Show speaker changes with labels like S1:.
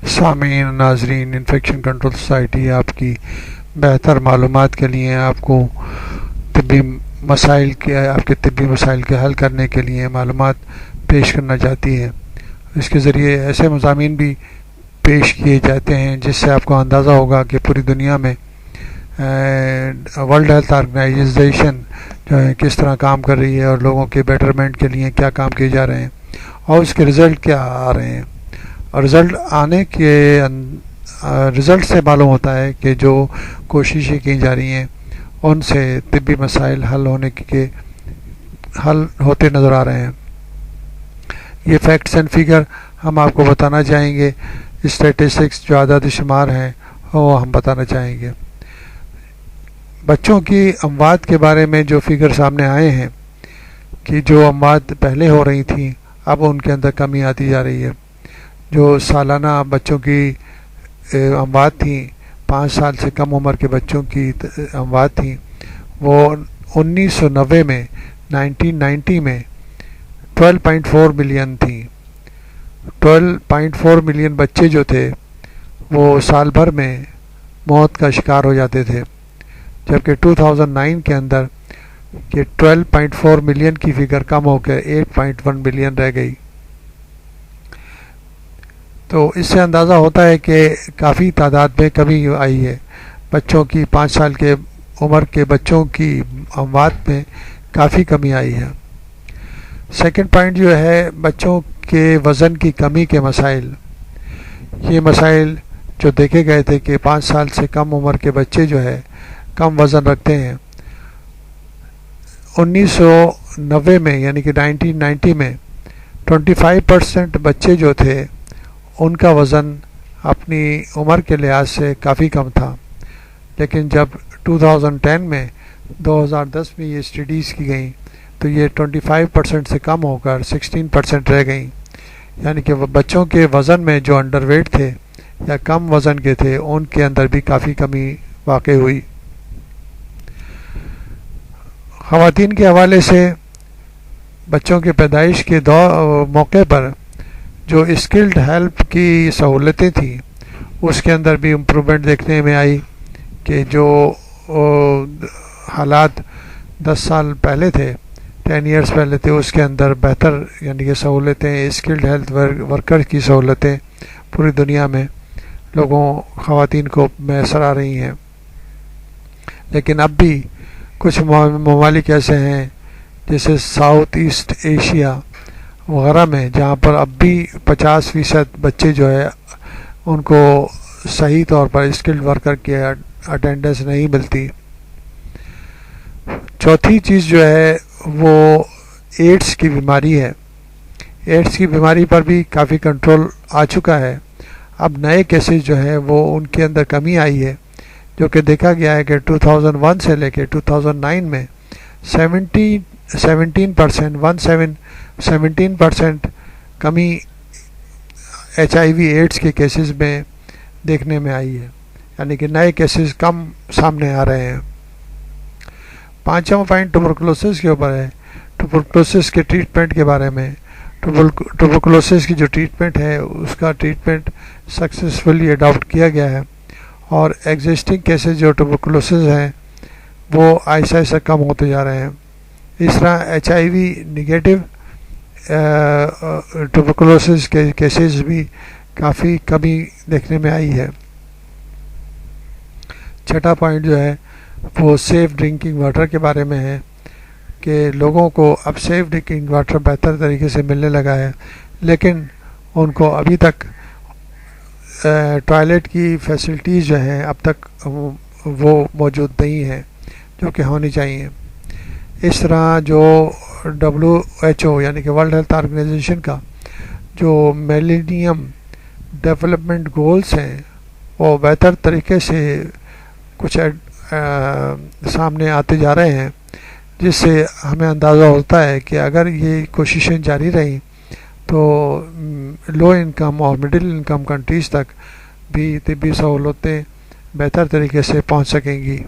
S1: سامعین ناظرین، infection control society آپ کی بہتر معلومات کے لیے آپ کے طبی مسائل کے حل کرنے کے لیے معلومات پیش کرنا چاہتی ہے۔ اس کے ذریعے ایسے مضامین بھی پیش کیے جاتے ہیں جس سے آپ کو اندازہ ہوگا کہ پوری دنیا میں ورلڈ ہیلتھ آرگنائزیشن جو ہے کس طرح کام کر رہی ہے اور لوگوں کے بیٹرمنٹ کے لیے کیا کام کیے جا رہے ہیں اور اس کے رزلٹ کیا آ رہے ہیں۔ اور رزلٹ سے معلوم ہوتا ہے کہ جو کوششیں کی جا رہی ہیں ان سے طبی مسائل حل ہوتے نظر آ رہے ہیں۔ یہ فیکٹس اینڈ فگر ہم آپ کو بتانا چاہیں گے، اسٹیٹسٹکس جو اعداد شمار ہیں وہ ہم بتانا چاہیں گے۔ بچوں کی اموات کے بارے میں جو فگر سامنے آئے ہیں کہ جو اموات پہلے ہو رہی تھیں اب ان کے اندر کمی آتی جا رہی ہے۔ جو سالانہ بچوں کی اموات تھیں، 5 سال سے کم عمر کے بچوں کی اموات تھیں، وہ 1990 میں 1990 میں 12.4 ملین تھیں۔ 12.4 ملین بچے جو تھے وہ سال بھر میں موت کا شکار ہو جاتے تھے، جبکہ 2009 کے اندر یہ 12.4 ملین کی فگر کم ہو کر 8.1 ملین رہ گئی۔ تو اس سے اندازہ ہوتا ہے کہ کافی تعداد میں کمی آئی ہے۔ بچوں کی 5 سال کے عمر کے بچوں کی اموات میں کافی کمی آئی ہے۔ سیکنڈ پوائنٹ جو ہے بچوں کے وزن کی کمی کے مسائل۔ یہ مسائل جو دیکھے گئے تھے کہ 5 سال سے کم عمر کے بچے جو ہے کم وزن رکھتے ہیں، 1990 میں یعنی کہ 1990 میں 25% بچے جو تھے ان کا وزن اپنی عمر کے لحاظ سے کافی کم تھا، لیکن جب 2010 میں 2010 میں یہ اسٹڈیز کی گئیں تو یہ 25% سے کم ہو کر 16% رہ گئیں، یعنی کہ بچوں کے وزن میں جو انڈر ویٹ تھے یا کم وزن کے تھے ان کے اندر بھی کافی کمی واقع ہوئی۔ خواتین کے حوالے سے بچوں کے پیدائش کے موقع پر جو اسکلڈ ہیلپ کی سہولتیں تھیں اس کے اندر بھی امپرومنٹ دیکھنے میں آئی کہ جو حالات 10 سال پہلے تھے، 10 ایئرس پہلے تھے، اس کے اندر بہتر یعنی کہ سہولتیں، اسکلڈ ہیلتھ ورکر کی سہولتیں پوری دنیا میں خواتین کو میسر آ رہی ہیں۔ لیکن اب بھی کچھ ممالک ایسے ہیں جیسے ساؤتھ ایسٹ ایشیا وغیرہ میں جہاں پر اب بھی 50% بچے جو ہے ان کو صحیح طور پر اسکلڈ ورکر کی اٹینڈنس نہیں ملتی۔ چوتھی چیز جو ہے وہ ایڈز کی بیماری ہے۔ ایڈز کی بیماری پر بھی کافی کنٹرول آ چکا ہے۔ اب نئے کیسز جو ہیں وہ ان کے اندر کمی آئی ہے، جو کہ دیکھا گیا ہے کہ 2001 سے لے کے 2009 میں 17% کمی HIV ایڈز کے کیسز میں دیکھنے میں آئی ہے، یعنی کہ نئے کیسز کم سامنے آ رہے ہیں۔ 5واں پوائنٹ ٹوبرکلوسس کے اوپر ہے۔ ٹوبرکلوسس کے ٹریٹمنٹ کے بارے میں، ٹوبرکلوسس کی جو ٹریٹمنٹ ہے اس کا ٹریٹمنٹ سکسیسفلی اڈاپٹ کیا گیا ہے، اور ایگزسٹنگ کیسز جو ٹوبرکلوسس ہیں وہ آہستہ آہستہ کم ہوتے جا رہے ہیں۔ اس طرح HIV نگیٹو ٹوبرکلوسس کے کیسز بھی کافی کمی دیکھنے میں آئی ہے۔ چھٹا پوائنٹ جو ہے وہ سیف ڈرنکنگ واٹر کے بارے میں ہے کہ لوگوں کو اب سیف ڈرنکنگ واٹر بہتر طریقے سے ملنے لگا ہے، لیکن ان کو ابھی تک ٹوائلٹ کی فیسلٹیز جو ہیں اب تک وہ موجود نہیں ہیں جو کہ ہونی چاہیے۔ اس طرح جو WHO یعنی کہ ورلڈ ہیلتھ آرگنائزیشن کا جو میلینیم ڈیولپمنٹ گولز ہیں وہ بہتر طریقے سے کچھ سامنے آتے جا رہے ہیں، جس سے ہمیں اندازہ ہوتا ہے کہ اگر یہ کوششیں جاری رہیں تو لو انکم اور مڈل انکم کنٹریز تک بھی طبی سہولتیں بہتر طریقے سے پہنچ سکیں گی۔